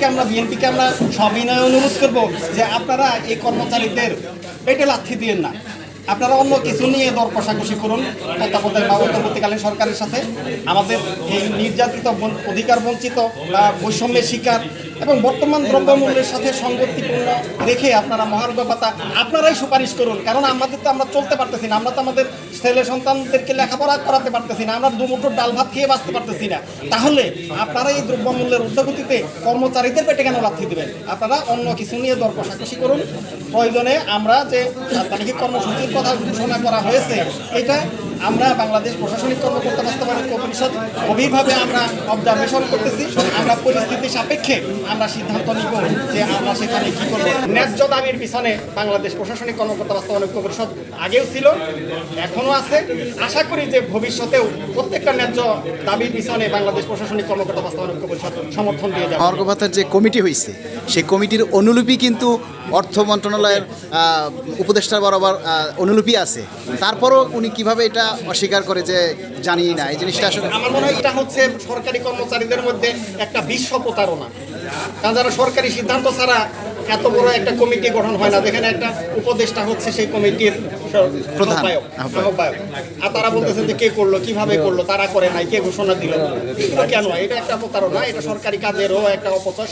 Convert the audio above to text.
পক্ষে আমরা বিএনপিকে আমরা সবিনয় অনুরোধ করব যে আপনারা এই কর্মচারীদের পেটে লাথি দিয়েন না, আপনারা অন্য কিছু নিয়ে দর কষাকষি করুন তত্ত্বাবধায়ক বা অন্তর্বর্তীকালীন সরকারের সাথে। আমাদের এই নির্যাতিত অধিকার বঞ্চিত বা বৈষম্যের শিকার এবং বর্তমান দ্রব্যমূল্যের সাথে সঙ্গতিপূর্ণ রেখে আপনারা মহার্ঘ ভাতা আপনারাই সুপারিশ করুন। কারণ আমাদের তো আমরা চলতে পারতেছি না, আমরা তো আমাদের ছেলে সন্তানদেরকে লেখাপড়া করাতে পারতেছি না, আমরা দুমুঠো ডাল ভাত খেয়ে বাঁচতে পারতেছি না। তাহলে আপনারা এই দ্রব্যমূল্যের ঊর্ধ্বগতিতে কর্মচারীদের পেটে কেন লাথি দেবেন? আপনারা অন্য কিছু নিয়ে দর কষাকষি করুন। প্রয়োজনে আমরা যে সাপ্তাহিক কর্মসূচির কথা ঘোষণা করা হয়েছে, এটা আমরা বাংলাদেশ প্রশাসনিক কর্মকর্তা বাস্তবায়ন পরিষদ গভীরভাবে আমরা অবজারভেশন করতেছি। আমরা পরিস্থিতি সাপেক্ষে আমরা সিদ্ধান্ত নিব যে আমরা সেখানে কী করব। ন্যায্য দাবির পিছনে বাংলাদেশ প্রশাসনিক কর্মকর্তা বাস্তবায়ন পরিষদ আগেও ছিল, এখনও আছে। আশা করি যে ভবিষ্যতেও প্রত্যেকটা ন্যায্য দাবির পিছনে বাংলাদেশ প্রশাসনিক কর্মকর্তা বাস্তবায়ন পরিষদ সমর্থন দিয়ে যাবে। মহার্ঘ ভাতার যে কমিটি হয়েছে সেই কমিটির অনুলিপি কিন্তু অর্থ মন্ত্রণালয়ের উপদেষ্টা বরাবর অনুলিপি আছে, তারপরও উনি কিভাবে এটা অস্বীকার করে যে জানি না? এই জিনিসটা আসলে আমার মনে হয় এটা হচ্ছে সরকারি কর্মচারীদের মধ্যে একটা বিশ্ব প্রতারণা। কারণ যারা সরকারি সিদ্ধান্ত ছাড়া এত বড় একটা কমিটি গঠন হয় না, যেখানে একটা উপদেষ্টা হচ্ছে সেই কমিটির প্রধান আহ্বায়ক। আর তারা বলতেছেন যে কে করলো, কিভাবে করলো, তারা করে নাই, কে ঘোষণা দিল, এগুলো কেন? এটা একটা প্রতারণা, এটা সরকারি কাজেরও একটা অপচয়।